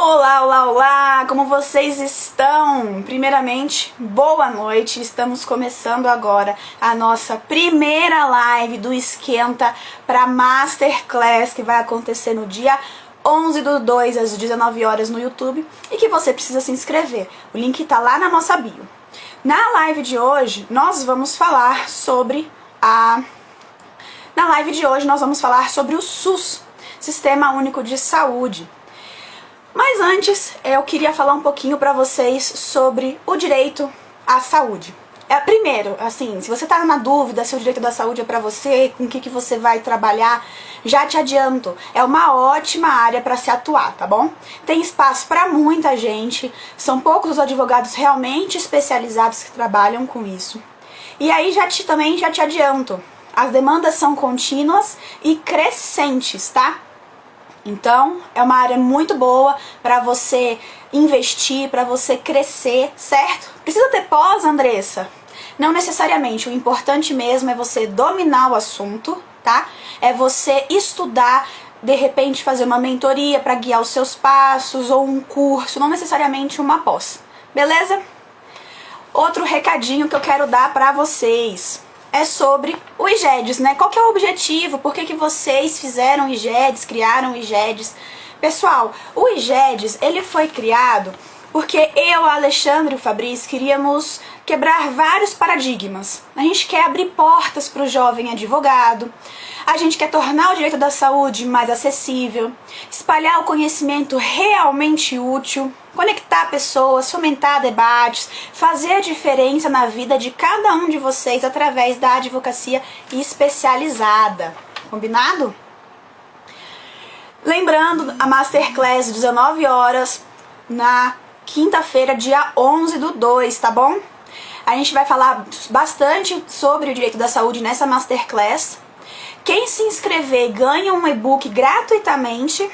Olá, olá, olá! Como vocês estão? Primeiramente, boa noite. Estamos começando agora a nossa primeira live do Esquenta para Masterclass, que vai acontecer no dia 11/2 às 19 horas no YouTube e que você precisa se inscrever. O link está lá na nossa bio. Na live de hoje, nós vamos falar sobre o SUS, Sistema Único de Saúde. Mas antes, eu queria falar um pouquinho para vocês sobre o direito à saúde. Primeiro, assim, se você tá na dúvida se o direito da saúde é para você, com o que você vai trabalhar, já te adianto, é uma ótima área para se atuar, tá bom? Tem espaço para muita gente, são poucos os advogados realmente especializados que trabalham com isso. E aí também já te adianto, as demandas são contínuas e crescentes, tá? Então, é uma área muito boa para você investir, para você crescer, certo? Precisa ter pós, Andressa? Não necessariamente, o importante mesmo é você dominar o assunto, tá? É você estudar, de repente fazer uma mentoria para guiar os seus passos, ou um curso, não necessariamente uma pós, beleza? Outro recadinho que eu quero dar para vocês é sobre o IGEDs, né? Qual que é o objetivo? Por que vocês fizeram IGEDs, criaram IGEDs? Pessoal, o IGEDs, ele foi criado porque eu, a Alexandre e o Fabrício queríamos quebrar vários paradigmas. A gente quer abrir portas para o jovem advogado, a gente quer tornar o direito da saúde mais acessível, espalhar o conhecimento realmente útil, conectar pessoas, fomentar debates, fazer a diferença na vida de cada um de vocês através da advocacia especializada. Combinado? Lembrando, a Masterclass 19 horas na quinta-feira, dia 11/2, tá bom? A gente vai falar bastante sobre o direito da saúde nessa Masterclass. Quem se inscrever ganha um e-book gratuitamente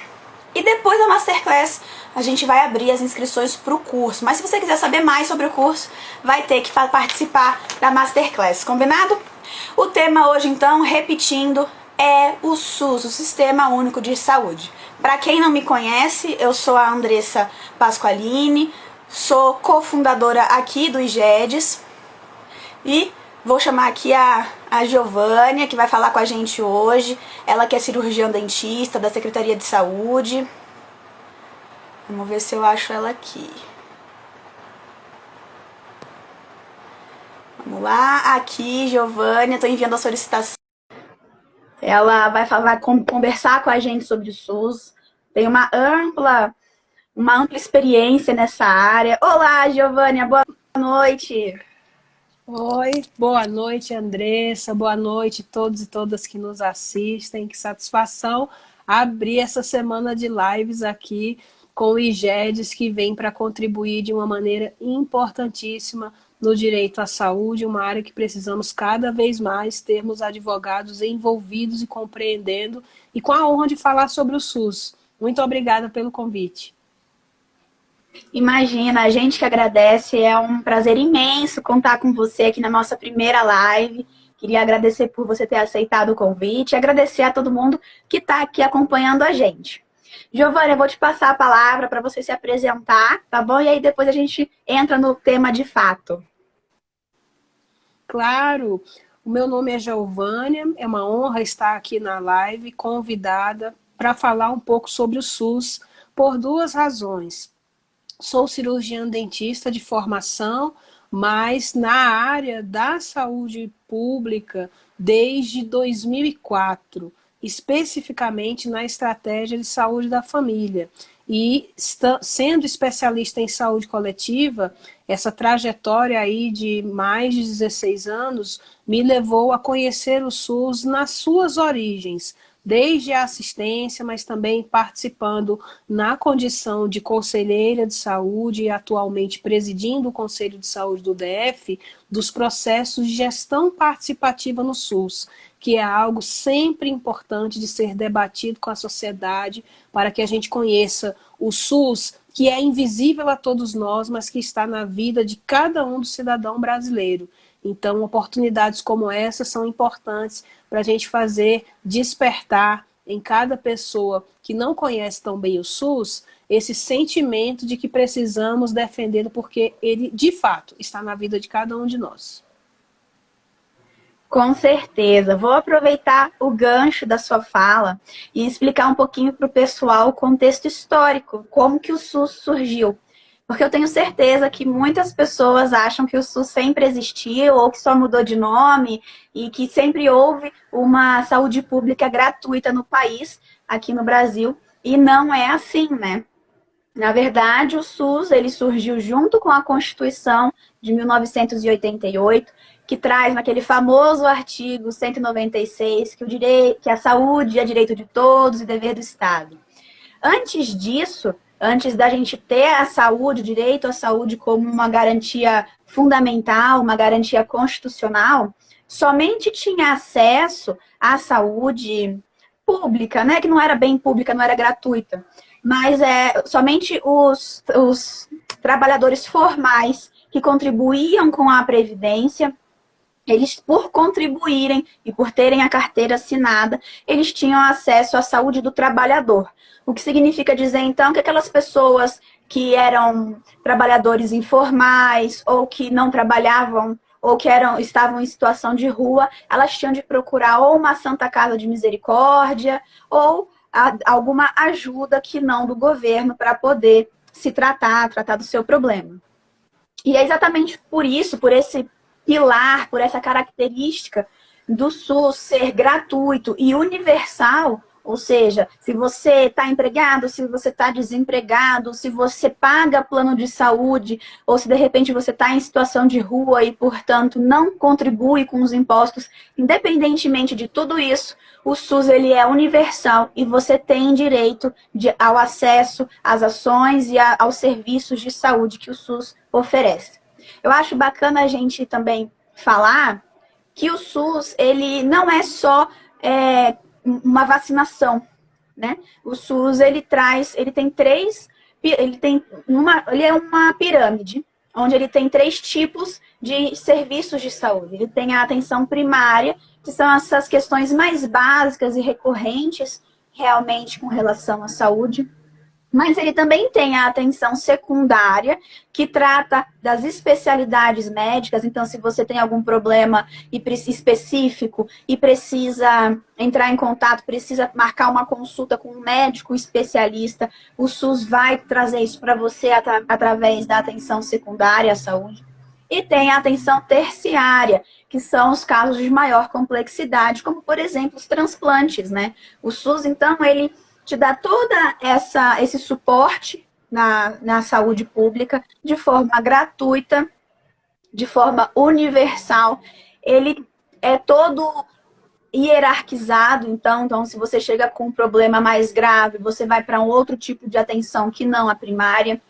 e depois da Masterclass a gente vai abrir as inscrições para o curso. Mas se você quiser saber mais sobre o curso, vai ter que participar da Masterclass, combinado? O tema hoje, então, repetindo, é o SUS, o Sistema Único de Saúde. Para quem não me conhece, eu sou a Andressa Pasqualini, sou cofundadora aqui do IGEDs e vou chamar aqui a Giovânia, que vai falar com a gente hoje. Ela que é cirurgiã dentista da Secretaria de Saúde. Vamos ver se eu acho ela aqui. Vamos lá, aqui, Giovânia, estou enviando a solicitação. Ela vai conversar com a gente sobre o SUS. Tem uma ampla experiência nessa área. Olá, Giovânia, boa noite. Oi, boa noite, Andressa, boa noite a todos e todas que nos assistem. Que satisfação abrir essa semana de lives aqui com o IGEDs, que vem para contribuir de uma maneira importantíssima no direito à saúde, uma área que precisamos cada vez mais termos advogados envolvidos e compreendendo, e com a honra de falar sobre o SUS. Muito obrigada pelo convite. Imagina, a gente que agradece, é um prazer imenso contar com você aqui na nossa primeira live. Queria agradecer por você ter aceitado o convite e agradecer a todo mundo que está aqui acompanhando a gente. Giovânia, eu vou te passar a palavra para você se apresentar, tá bom? E aí depois a gente entra no tema de fato. Claro, o meu nome é Giovânia, é uma honra estar aqui na live, convidada para falar um pouco sobre o SUS, por duas razões. Sou cirurgiã dentista de formação, mas na área da saúde pública desde 2004, especificamente na estratégia de saúde da família. E sendo especialista em saúde coletiva, essa trajetória aí de mais de 16 anos me levou a conhecer o SUS nas suas origens, desde a assistência, mas também participando na condição de conselheira de saúde e atualmente presidindo o Conselho de Saúde do DF, dos processos de gestão participativa no SUS, que é algo sempre importante de ser debatido com a sociedade para que a gente conheça o SUS, que é invisível a todos nós, mas que está na vida de cada um do cidadão brasileiro. Então, oportunidades como essa são importantes para a gente fazer despertar em cada pessoa que não conhece tão bem o SUS esse sentimento de que precisamos defendê-lo porque ele, de fato, está na vida de cada um de nós. Com certeza. Vou aproveitar o gancho da sua fala e explicar um pouquinho para o pessoal o contexto histórico, como que o SUS surgiu. Porque eu tenho certeza que muitas pessoas acham que o SUS sempre existiu ou que só mudou de nome e que sempre houve uma saúde pública gratuita no país, aqui no Brasil, e não é assim, né? Na verdade, o SUS ele surgiu junto com a Constituição de 1988, que traz naquele famoso artigo 196 que a saúde é direito de todos e dever do Estado. Antes disso, antes da gente ter a saúde, o direito à saúde como uma garantia fundamental, uma garantia constitucional, somente tinha acesso à saúde pública, né? Que não era bem pública, não era gratuita. Mas somente os trabalhadores formais que contribuíam com a Previdência, eles, por contribuírem e por terem a carteira assinada, eles tinham acesso à saúde do trabalhador. O que significa dizer, então, que aquelas pessoas que eram trabalhadores informais ou que não trabalhavam ou que estavam em situação de rua, elas tinham de procurar ou uma Santa Casa de Misericórdia ou alguma ajuda que não do governo para poder se tratar do seu problema. E é exatamente por isso, por esse pilar, por essa característica do SUS ser gratuito e universal, ou seja, se você está empregado, se você está desempregado, se você paga plano de saúde, ou se de repente você está em situação de rua e, portanto, não contribui com os impostos, independentemente de tudo isso, o SUS ele é universal e você tem direito ao acesso às ações e aos serviços de saúde que o SUS oferece. Eu acho bacana a gente também falar que o SUS ele não é só uma vacinação, né? O SUS ele é uma pirâmide, onde ele tem 3 tipos de serviços de saúde. Ele tem a atenção primária, que são essas questões mais básicas e recorrentes realmente com relação à saúde. Mas ele também tem a atenção secundária, que trata das especialidades médicas. Então, se você tem algum problema específico e precisa entrar em contato, precisa marcar uma consulta com um médico especialista, o SUS vai trazer isso para você através da atenção secundária à saúde. E tem a atenção terciária, que são os casos de maior complexidade, como, por exemplo, os transplantes, né? O SUS, então, ele te dá toda esse suporte na saúde pública de forma gratuita, de forma universal. Ele é todo hierarquizado, então se você chega com um problema mais grave, você vai para um outro tipo de atenção que não a primária.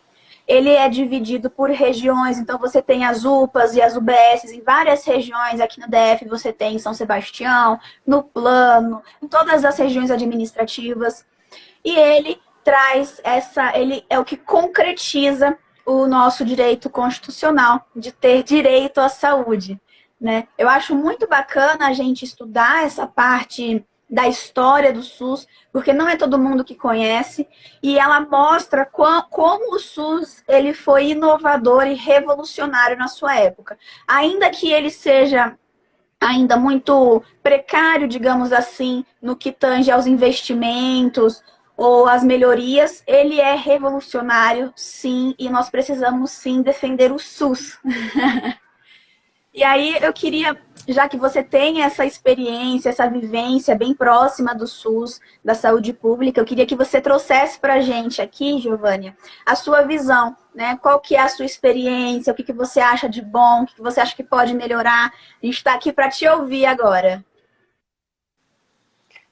Ele é dividido por regiões, então você tem as UPAs e as UBSs em várias regiões. Aqui no DF você tem em São Sebastião, no Plano, em todas as regiões administrativas. E ele ele é o que concretiza o nosso direito constitucional de ter direito à saúde, né? Eu acho muito bacana a gente estudar essa parte da história do SUS, porque não é todo mundo que conhece, e ela mostra como o SUS ele foi inovador e revolucionário na sua época. Ainda que ele seja ainda muito precário, digamos assim, no que tange aos investimentos ou as melhorias, ele é revolucionário, sim, e nós precisamos, sim, defender o SUS. E aí eu queria, já que você tem essa experiência, essa vivência bem próxima do SUS, da saúde pública, eu queria que você trouxesse para a gente aqui, Giovânia, a sua visão, né? Qual que é a sua experiência, o que você acha de bom, o que você acha que pode melhorar. A gente está aqui para te ouvir agora.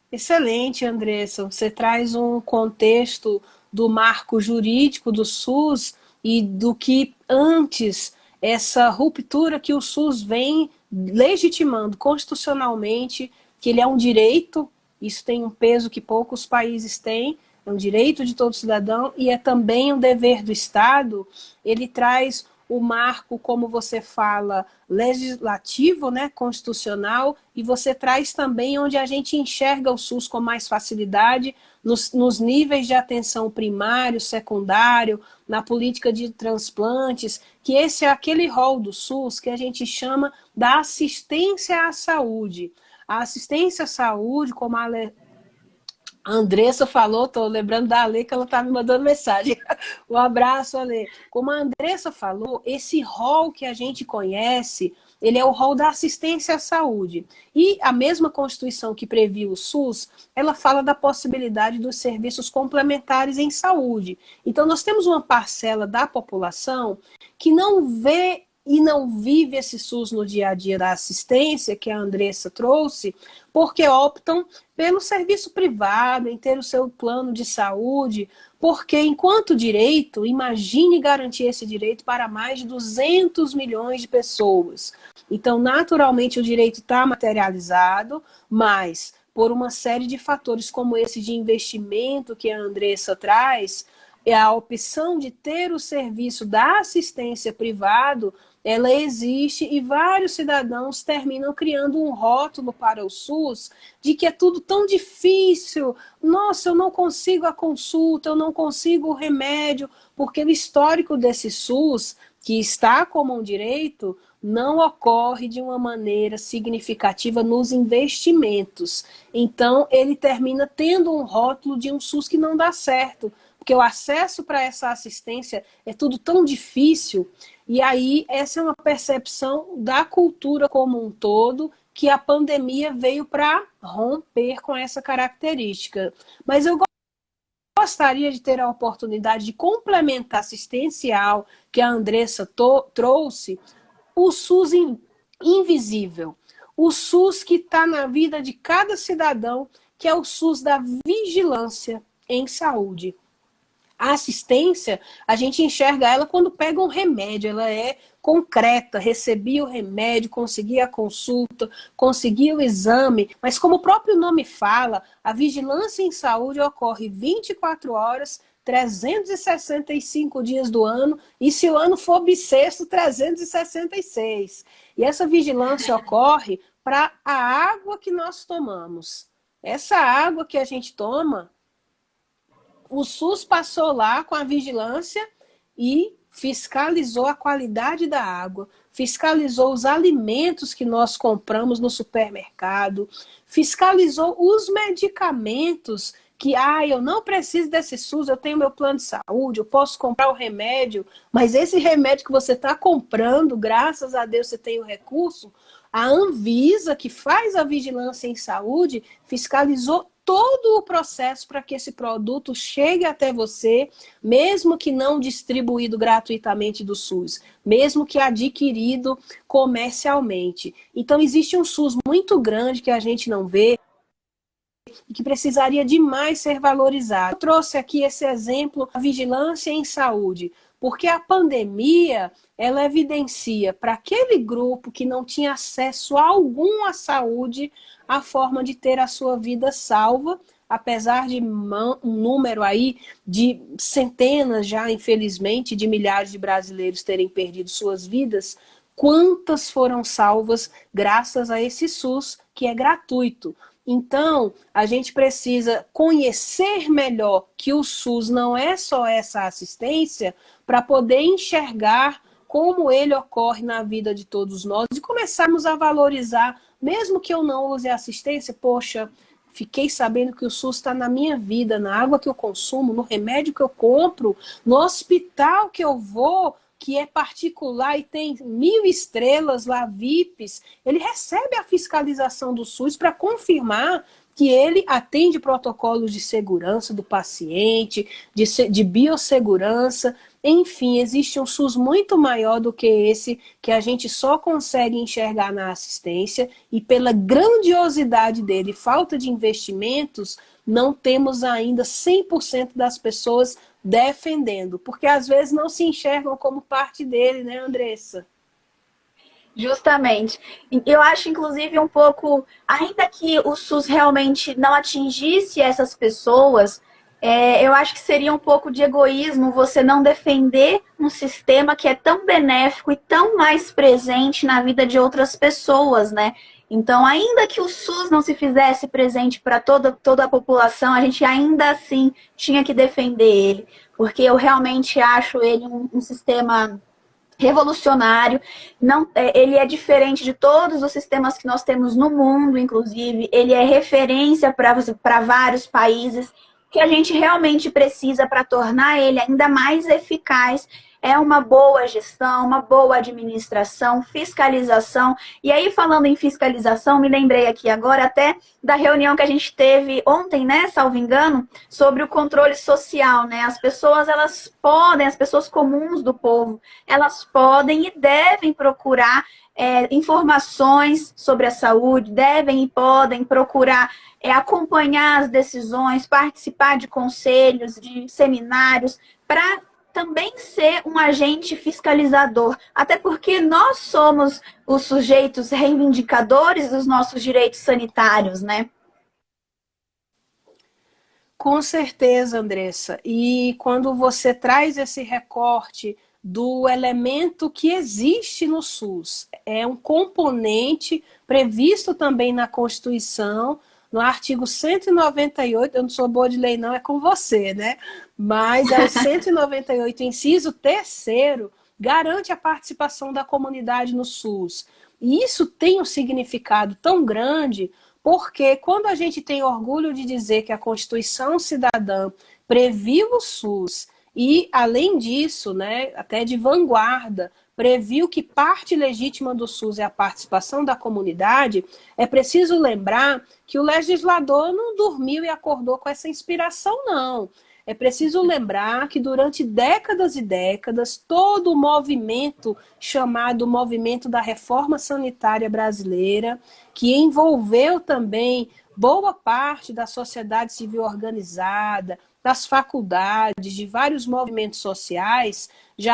Excelente, Andressa. Você traz um contexto do marco jurídico do SUS e do que antes essa ruptura que o SUS vem legitimando constitucionalmente, que ele é um direito, isso tem um peso que poucos países têm, é um direito de todo cidadão e é também um dever do Estado. Ele traz o marco, como você fala, legislativo, né, constitucional, e você traz também onde a gente enxerga o SUS com mais facilidade, nos níveis de atenção primário, secundário, na política de transplantes, que esse é aquele rol do SUS que a gente chama da assistência à saúde. A assistência à saúde, como a Andressa falou, estou lembrando da Ale que ela está me mandando mensagem. Um abraço, Ale. Como a Andressa falou, esse rol que a gente conhece, ele é o rol da assistência à saúde. E a mesma Constituição que previu o SUS, ela fala da possibilidade dos serviços complementares em saúde. Então, nós temos uma parcela da população que não vê e não vive esse SUS no dia a dia da assistência, que a Andressa trouxe, porque optam pelo serviço privado, em ter o seu plano de saúde, porque enquanto direito, imagine garantir esse direito para mais de 200 milhões de pessoas. Então, naturalmente, o direito está materializado, mas por uma série de fatores como esse de investimento que a Andressa traz, a opção de ter o serviço da assistência privado, ela existe e vários cidadãos terminam criando um rótulo para o SUS de que é tudo tão difícil. Nossa, eu não consigo a consulta, eu não consigo o remédio, porque o histórico desse SUS, que está como um direito, não ocorre de uma maneira significativa nos investimentos. Então, ele termina tendo um rótulo de um SUS que não dá certo, porque o acesso para essa assistência é tudo tão difícil. E aí, essa é uma percepção da cultura como um todo, que a pandemia veio para romper com essa característica. Mas eu gostaria de ter a oportunidade de complementar assistencial que a Andressa trouxe, o SUS invisível. O SUS que está na vida de cada cidadão, que é o SUS da vigilância em saúde. A assistência, a gente enxerga ela quando pega um remédio, ela é concreta, recebi o remédio, consegui a consulta, consegui o exame, mas como o próprio nome fala, a vigilância em saúde ocorre 24 horas, 365 dias do ano, e se o ano for bissexto, 366. E essa vigilância ocorre para a água que nós tomamos. Essa água que a gente toma, o SUS passou lá com a vigilância e fiscalizou a qualidade da água, fiscalizou os alimentos que nós compramos no supermercado, fiscalizou os medicamentos que, eu não preciso desse SUS, eu tenho meu plano de saúde, eu posso comprar o remédio, mas esse remédio que você está comprando, graças a Deus você tem o recurso, a Anvisa, que faz a vigilância em saúde, fiscalizou todo o processo para que esse produto chegue até você, mesmo que não distribuído gratuitamente do SUS, mesmo que adquirido comercialmente. Então, existe um SUS muito grande que a gente não vê e que precisaria demais ser valorizado. Eu trouxe aqui esse exemplo, a vigilância em saúde, porque a pandemia, ela evidencia para aquele grupo que não tinha acesso algum à saúde, a forma de ter a sua vida salva, apesar de um número aí de centenas já, infelizmente, de milhares de brasileiros terem perdido suas vidas, quantas foram salvas graças a esse SUS que é gratuito. Então, a gente precisa conhecer melhor que o SUS não é só essa assistência para poder enxergar como ele ocorre na vida de todos nós e começarmos a valorizar, mesmo que eu não use assistência, poxa, fiquei sabendo que o SUS está na minha vida, na água que eu consumo, no remédio que eu compro, no hospital que eu vou, que é particular e tem 1000 estrelas lá, VIPs, ele recebe a fiscalização do SUS para confirmar que ele atende protocolos de segurança do paciente, de biossegurança. Enfim, existe um SUS muito maior do que esse, que a gente só consegue enxergar na assistência, e pela grandiosidade dele, falta de investimentos, não temos ainda 100% das pessoas defendendo, porque às vezes não se enxergam como parte dele, né, Andressa? Justamente. Eu acho, inclusive, um pouco, ainda que o SUS realmente não atingisse essas pessoas, Eu acho que seria um pouco de egoísmo você não defender um sistema que é tão benéfico e tão mais presente na vida de outras pessoas, né? Então, ainda que o SUS não se fizesse presente para toda a população, a gente ainda assim tinha que defender ele, porque eu realmente acho ele um sistema revolucionário. Não, ele é diferente de todos os sistemas que nós temos no mundo, inclusive. Ele é referência para vários países. O que a gente realmente precisa para tornar ele ainda mais eficaz é uma boa gestão, uma boa administração, fiscalização. E aí, falando em fiscalização, me lembrei aqui agora até da reunião que a gente teve ontem, né, salvo engano, sobre o controle social, né? As pessoas, elas podem, as pessoas comuns do povo, elas podem e devem procurar informações sobre a saúde, devem e podem procurar acompanhar as decisões, participar de conselhos, de seminários, para também ser um agente fiscalizador, até porque nós somos os sujeitos reivindicadores dos nossos direitos sanitários, né? Com certeza, Andressa. E quando você traz esse recorte do elemento que existe no SUS, é um componente previsto também na Constituição, no artigo 198, eu não sou boa de lei não, é com você, né? Mas é o 198, inciso 3º, garante a participação da comunidade no SUS. E isso tem um significado tão grande, porque quando a gente tem orgulho de dizer que a Constituição Cidadã previu o SUS e, além disso, né, até de vanguarda, previu que parte legítima do SUS é a participação da comunidade, é preciso lembrar que o legislador não dormiu e acordou com essa inspiração, não. É preciso lembrar que durante décadas e décadas, todo o movimento chamado movimento da reforma sanitária brasileira, que envolveu também boa parte da sociedade civil organizada, das faculdades, de vários movimentos sociais, já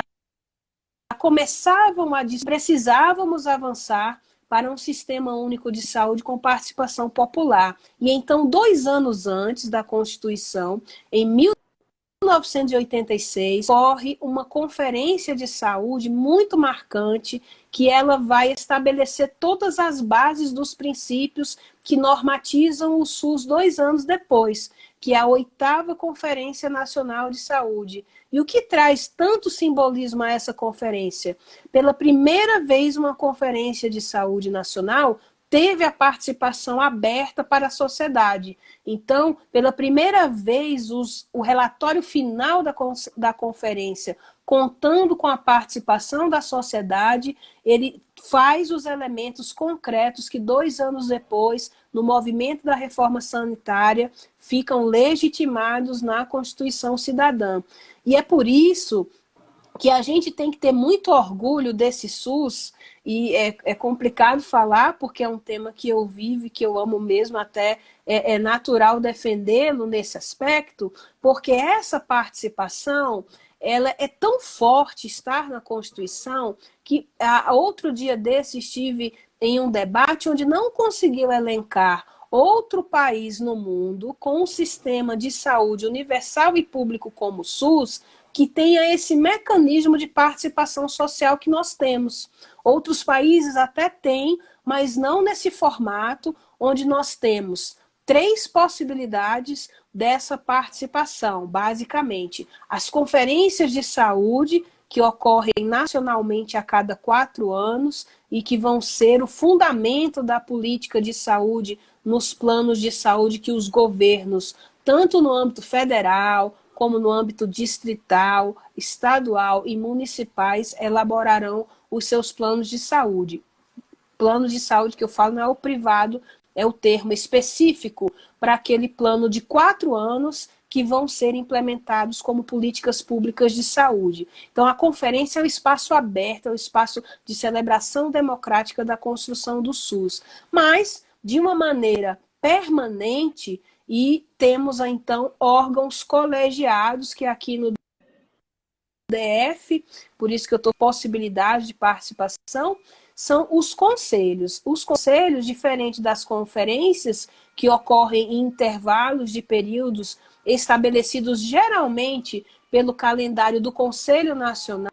começavam a dizer que precisávamos avançar para um sistema único de saúde com participação popular. E então, 2 anos antes da Constituição, em 1986, ocorre uma conferência de saúde muito marcante, que ela vai estabelecer todas as bases dos princípios que normatizam o SUS 2 anos depois, que é a 8ª Conferência Nacional de Saúde. E o que traz tanto simbolismo a essa conferência? Pela primeira vez, uma conferência de saúde nacional teve a participação aberta para a sociedade. Então, pela primeira vez, o relatório final da conferência, contando com a participação da sociedade, ele faz os elementos concretos que 2 anos depois, no movimento da reforma sanitária, ficam legitimados na Constituição Cidadã. E é por isso que a gente tem que ter muito orgulho desse SUS, e é complicado falar, porque é um tema que eu vivo e que eu amo mesmo, até é natural defendê-lo nesse aspecto, porque essa participação, ela é tão forte, estar na Constituição, que outro dia desse estive em um debate onde não conseguiu elencar outro país no mundo com um sistema de saúde universal e público como o SUS, que tenha esse mecanismo de participação social que nós temos. Outros países até têm, mas não nesse formato, onde nós temos 3 possibilidades dessa participação, basicamente. As conferências de saúde, que ocorrem nacionalmente a cada 4 anos e que vão ser o fundamento da política de saúde nos planos de saúde que os governos, tanto no âmbito federal, como no âmbito distrital, estadual e municipais, elaborarão os seus planos de saúde. Plano de saúde que eu falo não é o privado, é o termo específico para aquele plano de 4 anos que vão ser implementados como políticas públicas de saúde. Então, a conferência é um espaço aberto, é um espaço de celebração democrática da construção do SUS, mas de uma maneira permanente. E temos, então, órgãos colegiados, que aqui no DF, por isso que eu estou possibilidade de participação, são os conselhos. Os conselhos, diferente das conferências, que ocorrem em intervalos de períodos estabelecidos geralmente pelo calendário do Conselho Nacional,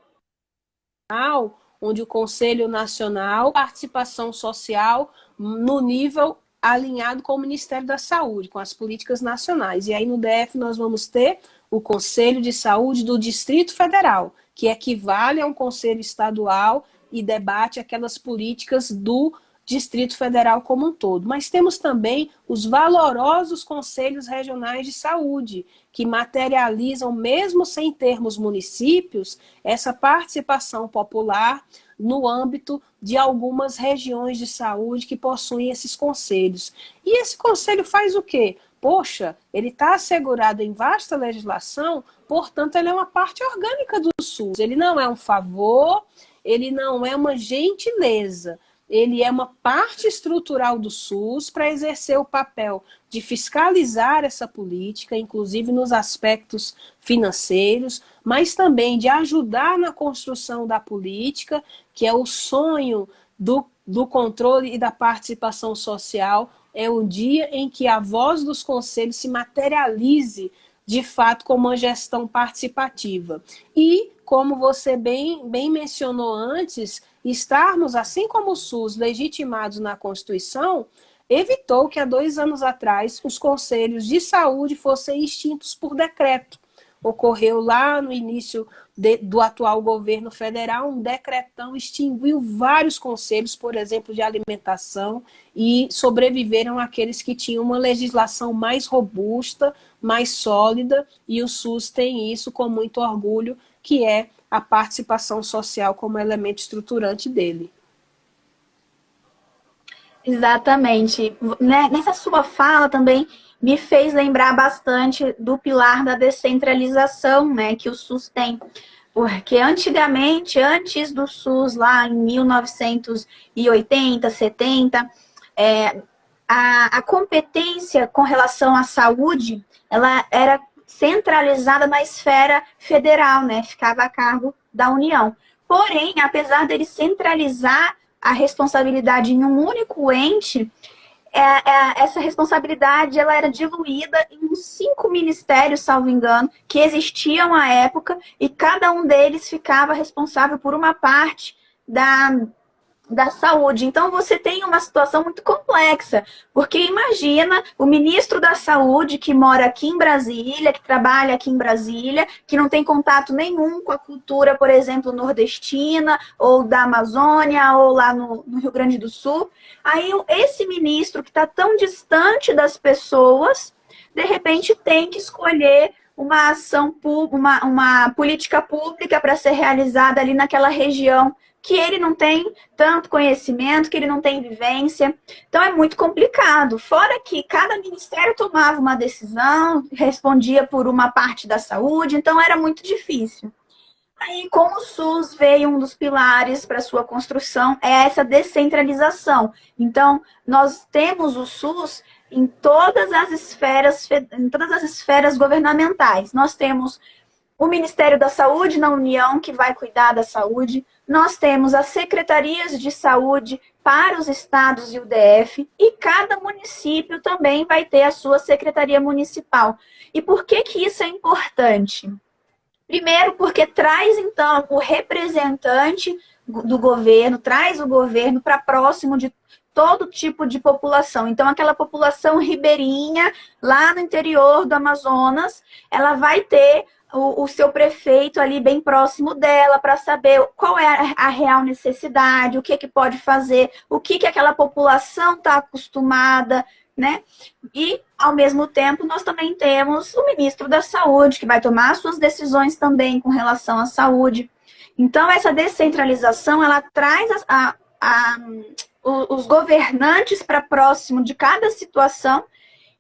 onde o Conselho Nacional, participação social no nível alinhado com o Ministério da Saúde, com as políticas nacionais. E aí no DF nós vamos ter o Conselho de Saúde do Distrito Federal, que equivale a um conselho estadual e debate aquelas políticas do Distrito Federal como um todo. Mas temos também os valorosos conselhos regionais de saúde, que materializam, mesmo sem termos municípios, essa participação popular no âmbito de algumas regiões de saúde que possuem esses conselhos. E esse conselho faz o quê? Poxa, ele está assegurado em vasta legislação, portanto, ele é uma parte orgânica do SUS. Ele não é um favor, ele não é uma gentileza. Ele é uma parte estrutural do SUS para exercer o papel de fiscalizar essa política, inclusive nos aspectos financeiros, mas também de ajudar na construção da política, que é o sonho do controle e da participação social. É o dia em que a voz dos conselhos se materialize, de fato, como uma gestão participativa. E, como você bem mencionou antes, estarmos, assim como o SUS, legitimados na Constituição, evitou que há 2 anos atrás os conselhos de saúde fossem extintos por decreto. Ocorreu lá no início do atual governo federal, um decretão extinguiu vários conselhos, por exemplo, de alimentação, e sobreviveram aqueles que tinham uma legislação mais robusta, mais sólida, e o SUS tem isso com muito orgulho, que é a participação social como elemento estruturante dele. Exatamente. Nessa sua fala também me fez lembrar bastante do pilar da descentralização, né, que o SUS tem. Porque antigamente, antes do SUS, lá em 1980, 70, a competência com relação à saúde, ela era centralizada na esfera federal, né? Ficava a cargo da União. Porém, apesar dele centralizar a responsabilidade em um único ente, essa responsabilidade ela era diluída em uns 5 ministérios, salvo engano, que existiam à época, e cada um deles ficava responsável por uma parte da saúde. Então, você tem uma situação muito complexa, porque imagina o ministro da Saúde que mora aqui em Brasília, que trabalha aqui em Brasília, que não tem contato nenhum com a cultura, por exemplo, nordestina, ou da Amazônia, ou lá no Rio Grande do Sul. Aí, esse ministro que está tão distante das pessoas, de repente tem que escolher uma ação pública, uma política pública para ser realizada ali naquela região, que ele não tem tanto conhecimento, que ele não tem vivência. Então é muito complicado. Fora que cada ministério tomava uma decisão, respondia por uma parte da saúde, então era muito difícil. Aí, com o SUS, veio um dos pilares para sua construção, é essa descentralização. Então, nós temos o SUS em todas as esferas governamentais. Nós temos o Ministério da Saúde na União, que vai cuidar da saúde. Nós temos as secretarias de saúde para os estados e o DF, e cada município também vai ter a sua secretaria municipal. E por que isso é importante? Primeiro, porque traz, então, o representante do governo, traz o governo para próximo de todo tipo de população. Então, aquela população ribeirinha, lá no interior do Amazonas, ela vai ter o seu prefeito ali bem próximo dela para saber qual é a real necessidade, o que pode fazer, o que aquela população está acostumada, né? E, ao mesmo tempo, nós também temos o ministro da Saúde, que vai tomar suas decisões também com relação à saúde. Então, essa descentralização, ela traz os governantes para próximo de cada situação,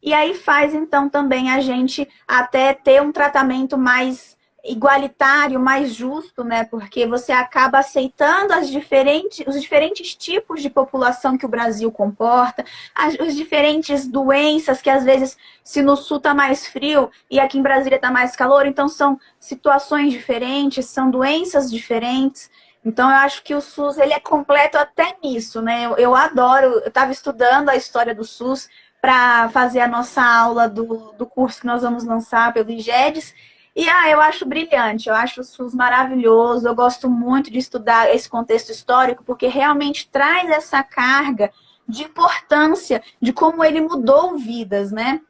e aí faz, então, também a gente até ter um tratamento mais igualitário, mais justo, né? Porque você acaba aceitando os diferentes tipos de população que o Brasil comporta, as diferentes doenças que, às vezes, se no sul está mais frio e aqui em Brasília está mais calor, então são situações diferentes, são doenças diferentes. Então, eu acho que o SUS ele é completo até nisso, né? Eu adoro, eu estava estudando a história do SUS, para fazer a nossa aula do curso que nós vamos lançar pelo IGEDES. E eu acho brilhante, eu acho o SUS maravilhoso, eu gosto muito de estudar esse contexto histórico, porque realmente traz essa carga de importância de como ele mudou vidas, né?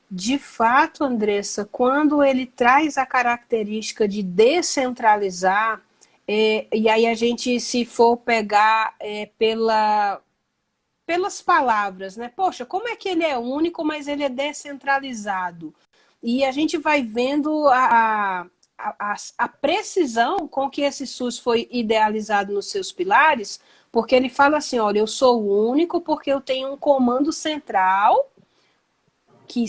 De fato, Andressa, quando ele traz a característica de descentralizar, e aí a gente, se for pegar pelas palavras, né? Poxa, como é que ele é único, mas ele é descentralizado? E a gente vai vendo a precisão com que esse SUS foi idealizado nos seus pilares, porque ele fala assim, olha, eu sou o único porque eu tenho um comando central, que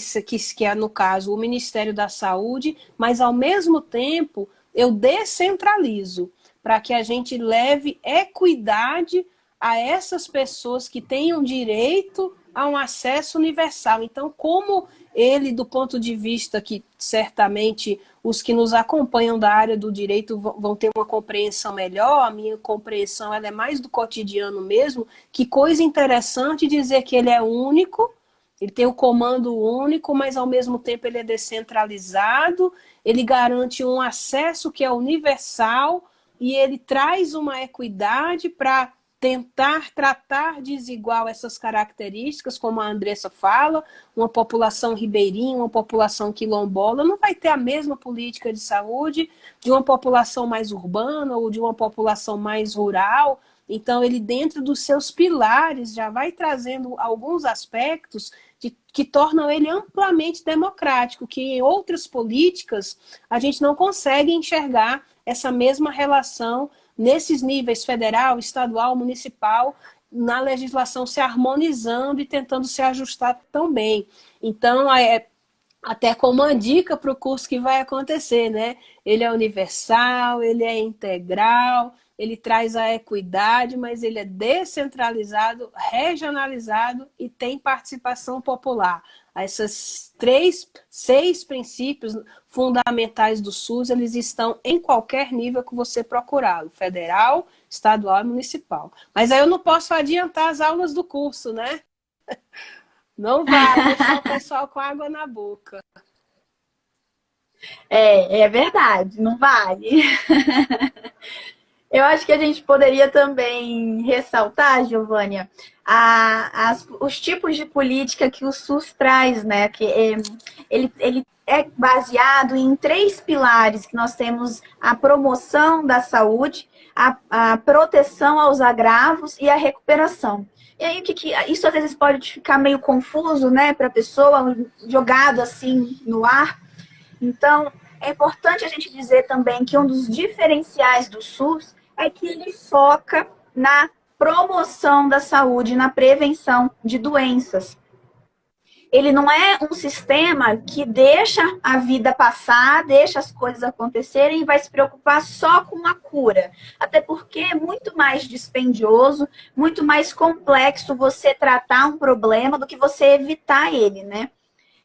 é, no caso, o Ministério da Saúde, mas, ao mesmo tempo, eu descentralizo para que a gente leve equidade a essas pessoas que tenham direito a um acesso universal. Então, como ele, do ponto de vista que certamente os que nos acompanham da área do direito vão ter uma compreensão melhor, a minha compreensão ela é mais do cotidiano mesmo, que coisa interessante dizer que ele é único, ele tem o comando único, mas ao mesmo tempo ele é descentralizado, ele garante um acesso que é universal e ele traz uma equidade para tentar tratar desigual essas características, como a Andressa fala, uma população ribeirinha, uma população quilombola, não vai ter a mesma política de saúde de uma população mais urbana ou de uma população mais rural. Então, ele, dentro dos seus pilares, já vai trazendo alguns aspectos que tornam ele amplamente democrático, que em outras políticas a gente não consegue enxergar essa mesma relação nesses níveis federal, estadual, municipal, na legislação se harmonizando e tentando se ajustar também. Então, até como uma dica para o curso que vai acontecer, né? Ele é universal, ele é integral, ele traz a equidade, mas ele é descentralizado, regionalizado e tem participação popular. Seis princípios fundamentais do SUS, eles estão em qualquer nível que você procurá-lo, federal, estadual e municipal. Mas aí eu não posso adiantar as aulas do curso, né? Não vai deixar o pessoal com água na boca. É verdade, não vale. Eu acho que a gente poderia também ressaltar, Giovânia, os tipos de política que o SUS traz, né? Que ele é baseado em 3 pilares, que nós temos a promoção da saúde, a proteção aos agravos e a recuperação. E aí, isso às vezes pode ficar meio confuso, né, para a pessoa, jogado assim no ar. Então, é importante a gente dizer também que um dos diferenciais do SUS é que ele foca na promoção da saúde, na prevenção de doenças. Ele não é um sistema que deixa a vida passar, deixa as coisas acontecerem e vai se preocupar só com a cura. Até porque é muito mais dispendioso, muito mais complexo você tratar um problema do que você evitar ele, né?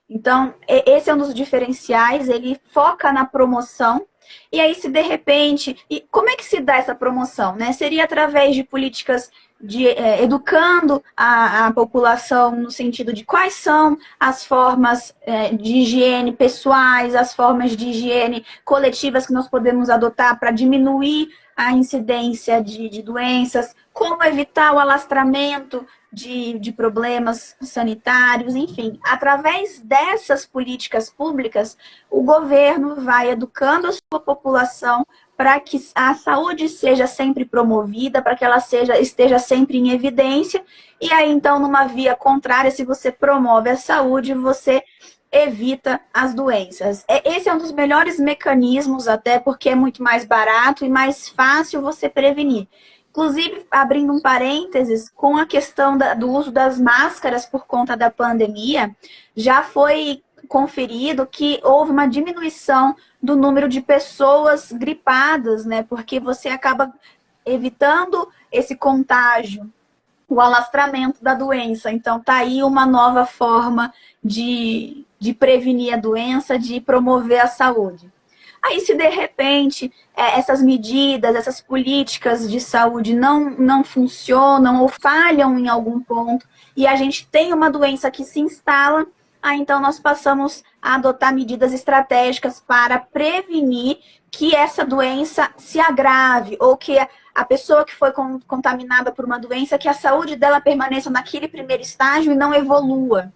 Então, esse é um dos diferenciais, ele foca na promoção. E aí, se de repente... E como é que se dá essa promoção, né? Seria através de políticas educando a população no sentido de quais são as formas de higiene pessoais, as formas de higiene coletivas que nós podemos adotar para diminuir a incidência de doenças, como evitar o alastramento de problemas sanitários, enfim. Através dessas políticas públicas, o governo vai educando a sua população para que a saúde seja sempre promovida, para que ela esteja sempre em evidência, e aí, então, numa via contrária, se você promove a saúde, você evita as doenças. Esse é um dos melhores mecanismos, até porque é muito mais barato e mais fácil você prevenir. Inclusive, abrindo um parênteses, com a questão do uso das máscaras por conta da pandemia, já foi conferido que houve uma diminuição do número de pessoas gripadas, né? Porque você acaba evitando esse contágio, o alastramento da doença. Então, tá aí uma nova forma de prevenir a doença, de promover a saúde. Aí, se de repente essas medidas, essas políticas de saúde não funcionam ou falham em algum ponto e a gente tem uma doença que se instala, aí então nós passamos a adotar medidas estratégicas para prevenir que essa doença se agrave ou que a pessoa que foi contaminada por uma doença, que a saúde dela permaneça naquele primeiro estágio e não evolua,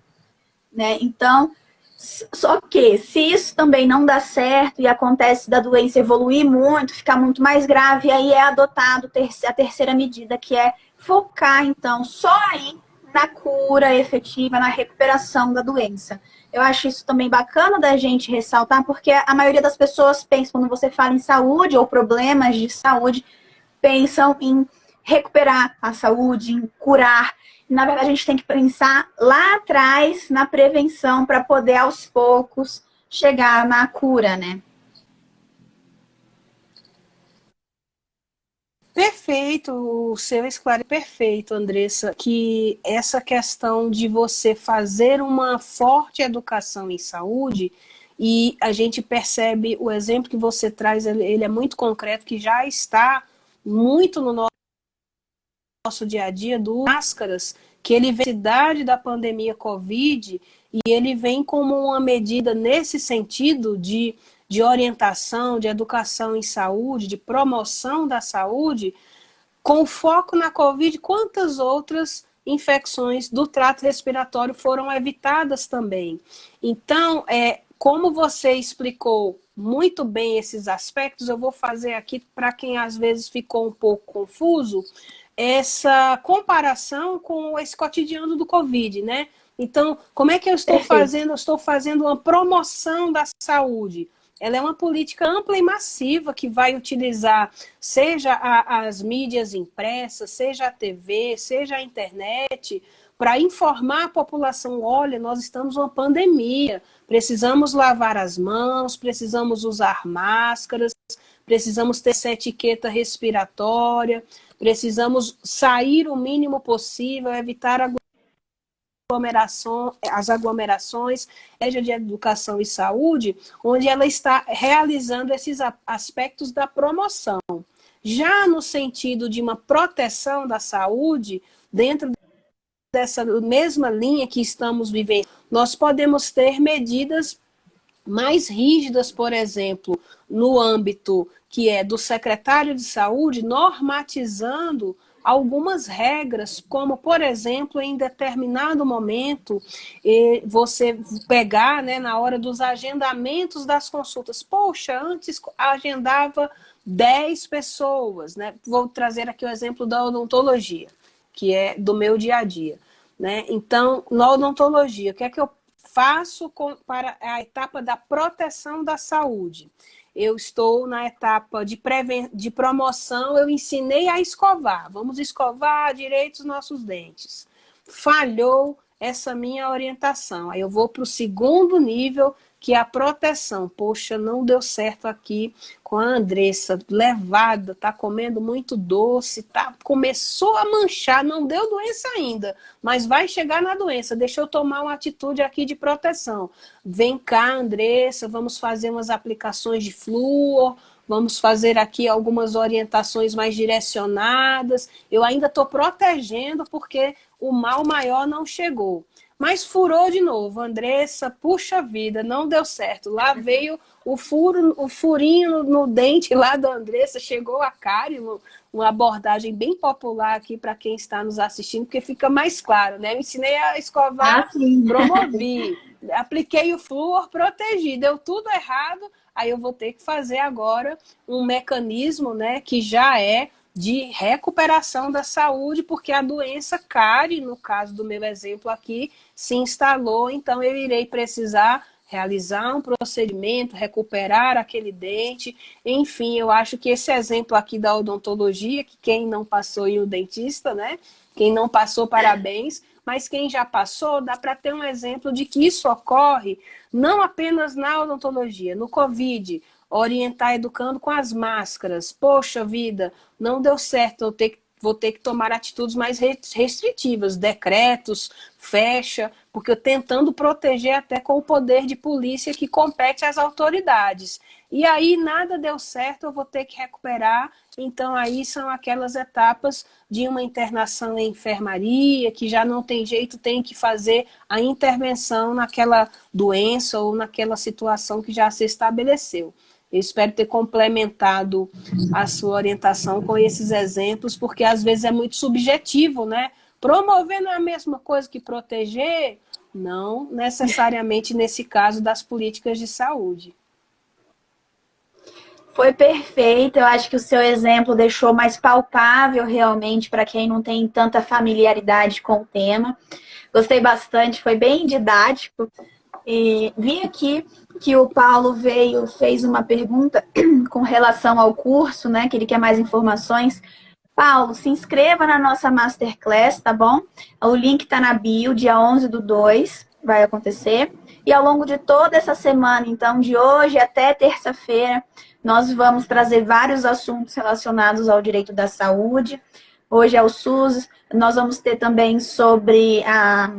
né? Então, só que se isso também não dá certo e acontece da doença evoluir muito, ficar muito mais grave, aí é adotado a terceira medida, que é focar, então, só aí na cura efetiva, na recuperação da doença. Eu acho isso também bacana da gente ressaltar, porque a maioria das pessoas pensa, quando você fala em saúde ou problemas de saúde, pensam em recuperar a saúde, em curar. Na verdade, a gente tem que pensar lá atrás na prevenção para poder, aos poucos, chegar na cura, né? Perfeito, o seu esclarecimento é perfeito, Andressa, que essa questão de você fazer uma forte educação em saúde, e a gente percebe o exemplo que você traz, ele é muito concreto, que já está muito no nosso dia a dia, do máscaras, que ele vem da cidade da pandemia Covid, e ele vem como uma medida nesse sentido de orientação, de educação em saúde, de promoção da saúde, com foco na Covid. Quantas outras infecções do trato respiratório foram evitadas também? Então, como você explicou muito bem esses aspectos, eu vou fazer aqui para quem às vezes ficou um pouco confuso, essa comparação com esse cotidiano do Covid, né? Então, como é que eu estou fazendo? Eu estou fazendo uma promoção da saúde. Ela é uma política ampla e massiva que vai utilizar, seja as mídias impressas, seja a TV, seja a internet, para informar a população: olha, nós estamos numa pandemia, precisamos lavar as mãos, precisamos usar máscaras, precisamos ter essa etiqueta respiratória, precisamos sair o mínimo possível, evitar as aglomerações, seja de educação e saúde, onde ela está realizando esses aspectos da promoção. Já no sentido de uma proteção da saúde, dentro dessa mesma linha que estamos vivendo, nós podemos ter medidas mais rígidas, por exemplo, no âmbito que é do secretário de saúde, normatizando algumas regras, como, por exemplo, em determinado momento, você pegar, né, na hora dos agendamentos das consultas. Poxa, antes agendava 10 pessoas, né? Vou trazer aqui o exemplo da odontologia, que é do meu dia a dia, né? Então, na odontologia, o que é que eu faço para a etapa da proteção da saúde? Eu estou na etapa de promoção, eu ensinei a escovar. Vamos escovar direito os nossos dentes. Falhou essa minha orientação. Aí eu vou para o segundo nível, que é a proteção. Poxa, não deu certo aqui com a Andressa, levada, tá comendo muito doce, começou a manchar, não deu doença ainda, mas vai chegar na doença. Deixa eu tomar uma atitude aqui de proteção. Vem cá, Andressa, vamos fazer umas aplicações de flúor, vamos fazer aqui algumas orientações mais direcionadas. Eu ainda estou protegendo porque o mal maior não chegou. Mas furou de novo, Andressa, puxa vida, não deu certo. Lá veio o furinho no dente lá da Andressa, chegou a cárie, uma abordagem bem popular aqui para quem está nos assistindo, porque fica mais claro, né? Eu ensinei a escovar, promovi, apliquei o flúor, protegi, deu tudo errado, aí eu vou ter que fazer agora um mecanismo, né, que já é de recuperação da saúde, porque a doença cárie, no caso do meu exemplo aqui, se instalou, então eu irei precisar realizar um procedimento, recuperar aquele dente, enfim, eu acho que esse exemplo aqui da odontologia, que quem não passou em um dentista, né? Quem não passou, parabéns, mas quem já passou, dá para ter um exemplo de que isso ocorre não apenas na odontologia, no Covid, orientar educando com as máscaras. Poxa vida, não deu certo eu ter que vou ter que tomar atitudes mais restritivas, decretos, fecha, porque eu tentando proteger até com o poder de polícia que compete às autoridades. E aí nada deu certo, eu vou ter que recuperar. Então aí são aquelas etapas de uma internação em enfermaria, que já não tem jeito, tem que fazer a intervenção naquela doença ou naquela situação que já se estabeleceu. Eu espero ter complementado a sua orientação com esses exemplos, porque às vezes é muito subjetivo, né? Promover não é a mesma coisa que proteger? Não necessariamente nesse caso das políticas de saúde. Foi perfeito, eu acho que o seu exemplo deixou mais palpável realmente para quem não tem tanta familiaridade com o tema. Gostei bastante, foi bem didático. E vi aqui que o Paulo fez uma pergunta com relação ao curso, né? Que ele quer mais informações. Paulo, se inscreva na nossa Masterclass, tá bom? O link tá na bio, dia 11/2 vai acontecer. E ao longo de toda essa semana, então, de hoje até terça-feira, nós vamos trazer vários assuntos relacionados ao direito da saúde. Hoje é o SUS, nós vamos ter também sobre a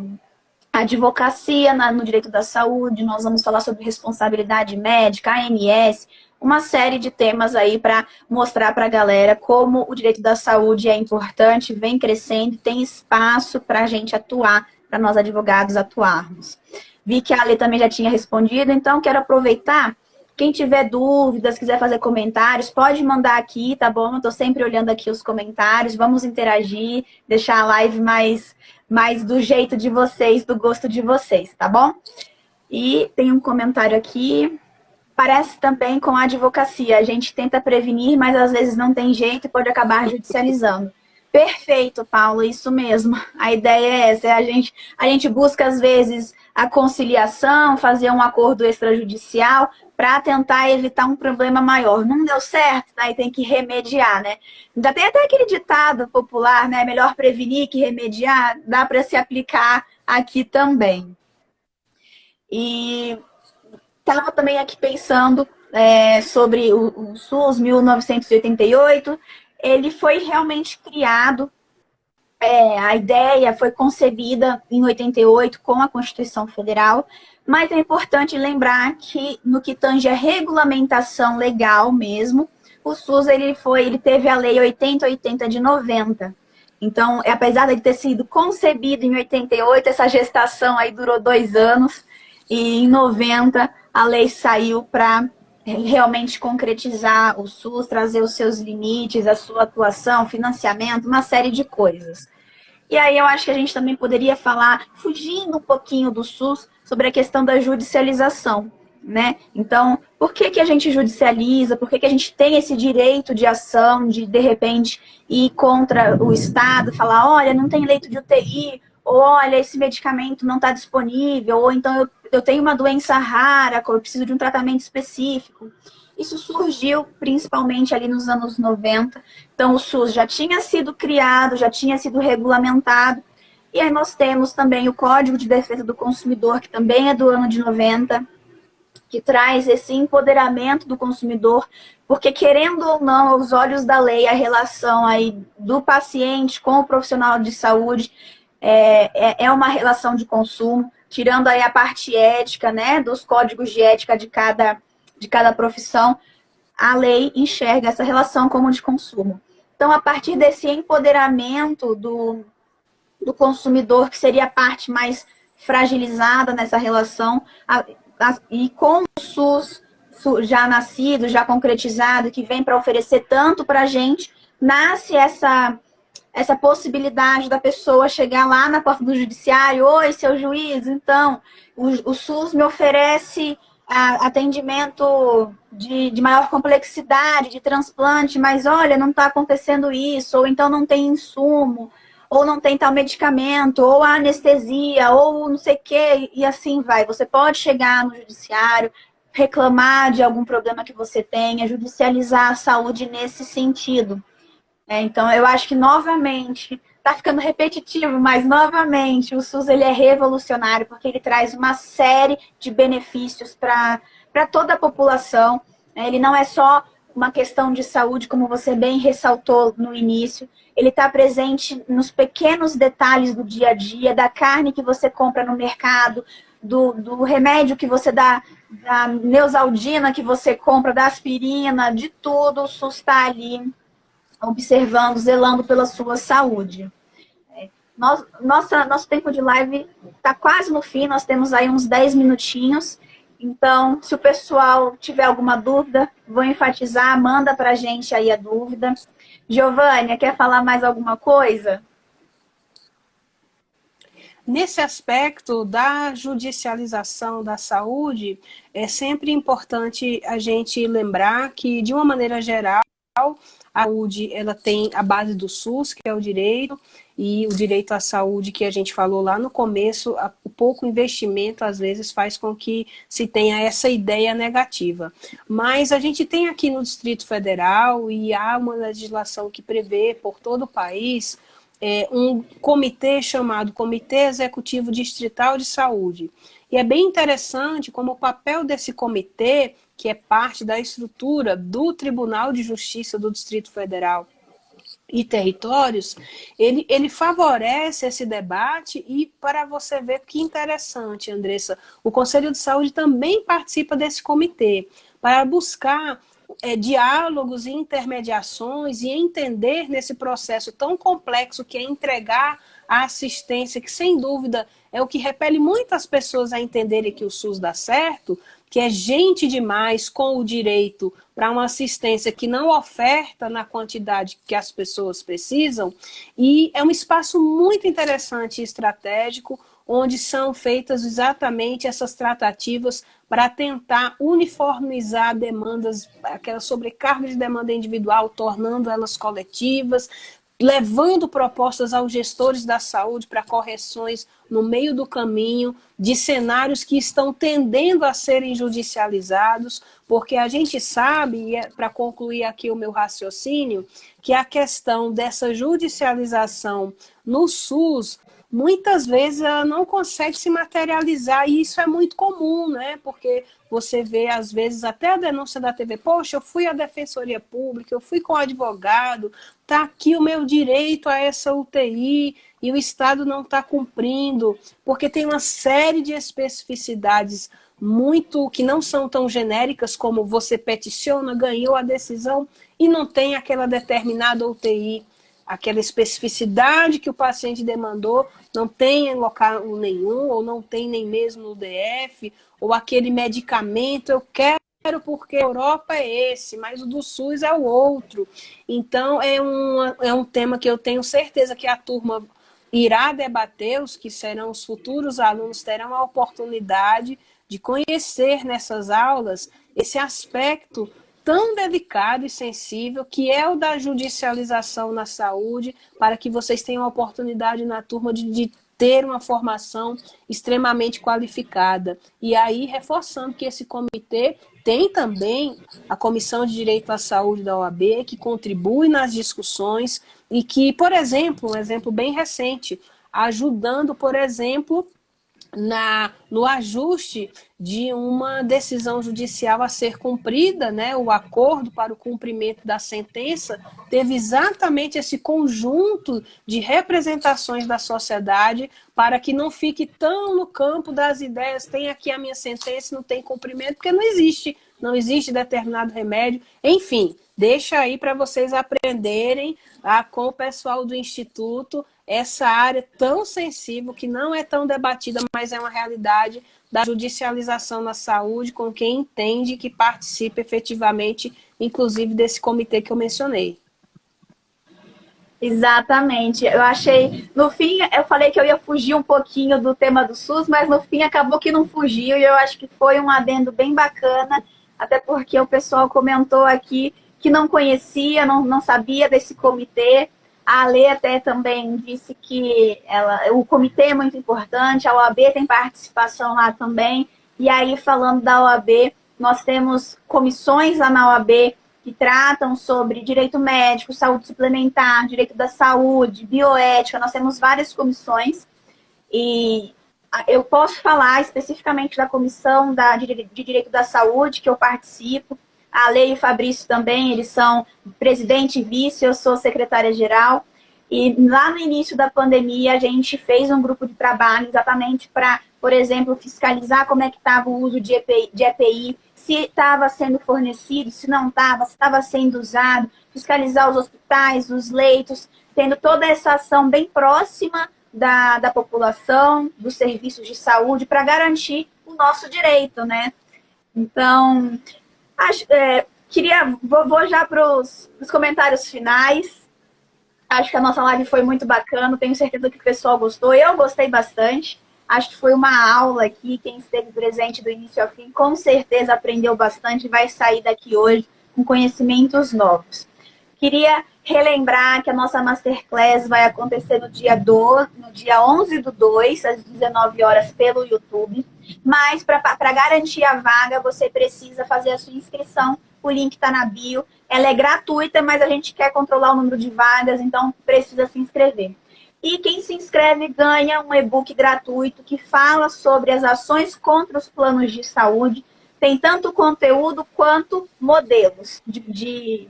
advocacia no direito da saúde, nós vamos falar sobre responsabilidade médica, ANS, uma série de temas aí para mostrar para a galera como o direito da saúde é importante, vem crescendo, tem espaço para a gente atuar, para nós advogados atuarmos. Vi que a Ale também já tinha respondido, então quero aproveitar. Quem tiver dúvidas, quiser fazer comentários, pode mandar aqui, tá bom? Eu tô sempre olhando aqui os comentários, vamos interagir, deixar a live mais do jeito de vocês, do gosto de vocês, tá bom? E tem um comentário aqui, parece também com a advocacia, a gente tenta prevenir, mas às vezes não tem jeito e pode acabar judicializando. Perfeito, Paulo, isso mesmo. A ideia é essa, a gente busca às vezes a conciliação, fazer um acordo extrajudicial para tentar evitar um problema maior. Não deu certo, aí tem que remediar, né? Ainda tem até aquele ditado popular, né? Melhor prevenir que remediar, dá para se aplicar aqui também. E estava também aqui pensando sobre o SUS 1988, ele foi realmente criado, a ideia foi concebida em 88 com a Constituição Federal, mas é importante lembrar que no que tange a regulamentação legal mesmo, o SUS ele teve a Lei 8080 de 90. Então, apesar de ter sido concebido em 88, essa gestação aí durou 2 anos, e em 90 a lei saiu para realmente concretizar o SUS, trazer os seus limites, a sua atuação, financiamento, uma série de coisas. E aí eu acho que a gente também poderia falar, fugindo um pouquinho do SUS, sobre a questão da judicialização, né? Então, por que a gente judicializa? Por que a gente tem esse direito de ação, de repente, ir contra o Estado, falar, olha, não tem leito de UTI, ou olha, esse medicamento não está disponível, ou então eu tenho uma doença rara, eu preciso de um tratamento específico. Isso surgiu principalmente ali nos anos 90. Então, o SUS já tinha sido criado, já tinha sido regulamentado. E aí nós temos também o Código de Defesa do Consumidor, que também é do ano de 90, que traz esse empoderamento do consumidor, porque querendo ou não, aos olhos da lei, a relação aí do paciente com o profissional de saúde é uma relação de consumo, tirando aí a parte ética, né, dos códigos de ética de cada profissão, a lei enxerga essa relação como de consumo. Então, a partir desse empoderamento do consumidor, que seria a parte mais fragilizada nessa relação, e com o SUS já nascido, já concretizado, que vem para oferecer tanto para a gente, nasce essa possibilidade da pessoa chegar lá na porta do judiciário, oi, seu juiz, então, o SUS me oferece atendimento de maior complexidade, de transplante, mas olha, não está acontecendo isso, ou então não tem insumo, ou não tem tal medicamento, ou a anestesia, ou não sei o quê, e assim vai. Você pode chegar no judiciário, reclamar de algum problema que você tenha, judicializar a saúde nesse sentido. Então, eu acho que, novamente, está ficando repetitivo, mas, novamente, o SUS ele é revolucionário, porque ele traz uma série de benefícios para toda a população. Ele não é só uma questão de saúde, como você bem ressaltou no início. Ele está presente nos pequenos detalhes do dia a dia, da carne que você compra no mercado, do remédio que você dá, da Neosaldina que você compra, da aspirina, de tudo. O SUS está ali observando, zelando pela sua saúde. Nosso tempo de live está quase no fim, nós temos aí uns 10 minutinhos. Então, se o pessoal tiver alguma dúvida, vou enfatizar, manda para a gente aí a dúvida. Giovânia, quer falar mais alguma coisa? Nesse aspecto da judicialização da saúde, é sempre importante a gente lembrar que, de uma maneira geral, a saúde ela tem a base do SUS, que é o direito, e o direito à saúde que a gente falou lá no começo, o pouco investimento às vezes faz com que se tenha essa ideia negativa. Mas a gente tem aqui no Distrito Federal, e há uma legislação que prevê por todo o país, um comitê chamado Comitê Executivo Distrital de Saúde. E é bem interessante como o papel desse comitê, que é parte da estrutura do Tribunal de Justiça do Distrito Federal e territórios, ele favorece esse debate. E para você ver que interessante, Andressa, o Conselho de Saúde também participa desse comitê para buscar diálogos e intermediações e entender nesse processo tão complexo que é entregar a assistência, que sem dúvida é o que repele muitas pessoas a entenderem que o SUS dá certo, que é gente demais com o direito para uma assistência que não oferta na quantidade que as pessoas precisam. E é um espaço muito interessante e estratégico, onde são feitas exatamente essas tratativas para tentar uniformizar demandas, aquela sobrecarga de demanda individual, tornando elas coletivas, levando propostas aos gestores da saúde para correções no meio do caminho de cenários que estão tendendo a serem judicializados, porque a gente sabe, e para concluir aqui o meu raciocínio, que a questão dessa judicialização no SUS muitas vezes ela não consegue se materializar, e isso é muito comum, né? Porque você vê, às vezes, até a denúncia da TV, poxa, eu fui à Defensoria Pública, eu fui com o advogado, está aqui o meu direito a essa UTI, e o Estado não está cumprindo, porque tem uma série de especificidades muito que não são tão genéricas, como você peticiona, ganhou a decisão e não tem aquela determinada UTI, aquela especificidade que o paciente demandou, não tem em local nenhum, ou não tem nem mesmo no DF, ou aquele medicamento, eu quero porque a Europa é esse, mas o do SUS é o outro. Então, é um tema que eu tenho certeza que a turma irá debater, os que serão os futuros alunos terão a oportunidade de conhecer nessas aulas esse aspecto tão delicado e sensível, que é o da judicialização na saúde, para que vocês tenham a oportunidade na turma de ter uma formação extremamente qualificada. E aí, reforçando que esse comitê tem também a Comissão de Direito à Saúde da OAB, que contribui nas discussões e que, por exemplo, um exemplo bem recente, ajudando, por exemplo, no ajuste de uma decisão judicial a ser cumprida, né, o acordo para o cumprimento da sentença, teve exatamente esse conjunto de representações da sociedade para que não fique tão no campo das ideias, tem aqui a minha sentença, não tem cumprimento, porque não existe determinado remédio. Enfim, deixa aí para vocês aprenderem com o pessoal do Instituto essa área tão sensível, que não é tão debatida, mas é uma realidade da judicialização na saúde, com quem entende que participa efetivamente, inclusive desse comitê que eu mencionei. Exatamente. Eu achei, no fim, eu falei que eu ia fugir um pouquinho do tema do SUS, mas no fim acabou que não fugiu, e eu acho que foi um adendo bem bacana, até porque o pessoal comentou aqui que não conhecia, não sabia desse comitê. A Ale até também disse que o comitê é muito importante, a OAB tem participação lá também. E aí, falando da OAB, nós temos comissões lá na OAB que tratam sobre direito médico, saúde suplementar, direito da saúde, bioética. Nós temos várias comissões. E eu posso falar especificamente da comissão de direito da saúde, que eu participo. A Lei e o Fabrício também, eles são presidente e vice, eu sou secretária-geral. E lá no início da pandemia, a gente fez um grupo de trabalho exatamente para, por exemplo, fiscalizar como é que estava o uso de EPI, se estava sendo fornecido, se não estava, se estava sendo usado, fiscalizar os hospitais, os leitos, tendo toda essa ação bem próxima da população, dos serviços de saúde, para garantir o nosso direito, né? Então, vou já para os comentários finais. Acho que a nossa live foi muito bacana, tenho certeza que o pessoal gostou. Eu gostei bastante. Acho que foi uma aula aqui. Quem esteve presente do início ao fim, com certeza aprendeu bastante e vai sair daqui hoje com conhecimentos novos. Queria relembrar que a nossa Masterclass vai acontecer no dia 11/2, às 19 horas, pelo YouTube. Mas, para garantir a vaga, você precisa fazer a sua inscrição. O link está na bio. Ela é gratuita, mas a gente quer controlar o número de vagas, então precisa se inscrever. E quem se inscreve ganha um e-book gratuito que fala sobre as ações contra os planos de saúde. Tem tanto conteúdo quanto modelos de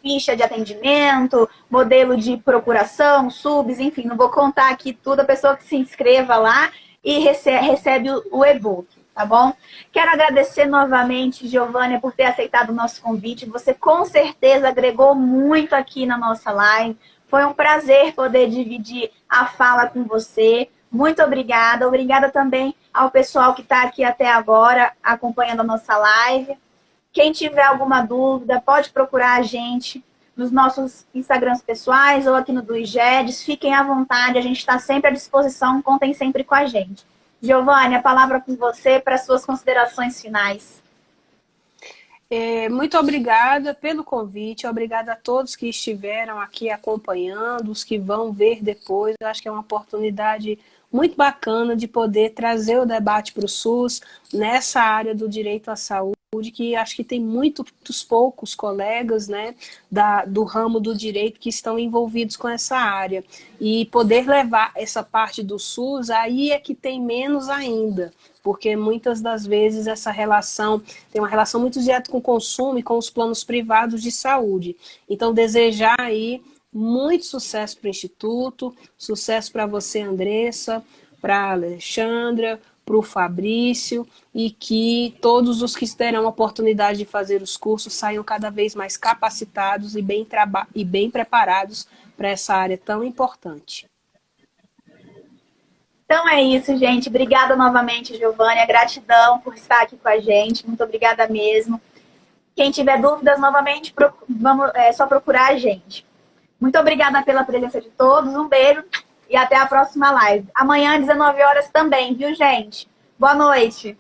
ficha de atendimento, modelo de procuração, subs, enfim, não vou contar aqui tudo, a pessoa que se inscreva lá e recebe o e-book, tá bom? Quero agradecer novamente, Giovânia, por ter aceitado o nosso convite. Você com certeza agregou muito aqui na nossa live. Foi um prazer poder dividir a fala com você. Muito obrigada. Obrigada também ao pessoal que está aqui até agora acompanhando a nossa live. Quem tiver alguma dúvida, pode procurar a gente nos nossos Instagrams pessoais ou aqui no do IGEDS. Fiquem à vontade, a gente está sempre à disposição, contem sempre com a gente. Giovânia, a palavra com você para suas considerações finais. Muito obrigada pelo convite, obrigada a todos que estiveram aqui acompanhando, os que vão ver depois. Eu acho que é uma oportunidade muito bacana de poder trazer o debate para o SUS nessa área do direito à saúde, que acho que tem muitos poucos colegas, né, do ramo do direito que estão envolvidos com essa área. E poder levar essa parte do SUS, aí é que tem menos ainda, porque muitas das vezes essa relação tem uma relação muito direta com o consumo e com os planos privados de saúde. Então, desejar aí muito sucesso para o Instituto, sucesso para você, Andressa, para a Alexandra, para o Fabrício, e que todos os que terão a oportunidade de fazer os cursos saiam cada vez mais capacitados e bem preparados para essa área tão importante. Então é isso, gente. Obrigada novamente, Giovânia. Gratidão por estar aqui com a gente. Muito obrigada mesmo. Quem tiver dúvidas, novamente, é só procurar a gente. Muito obrigada pela presença de todos. Um beijo e até a próxima live. Amanhã, às 19 horas também, viu, gente? Boa noite.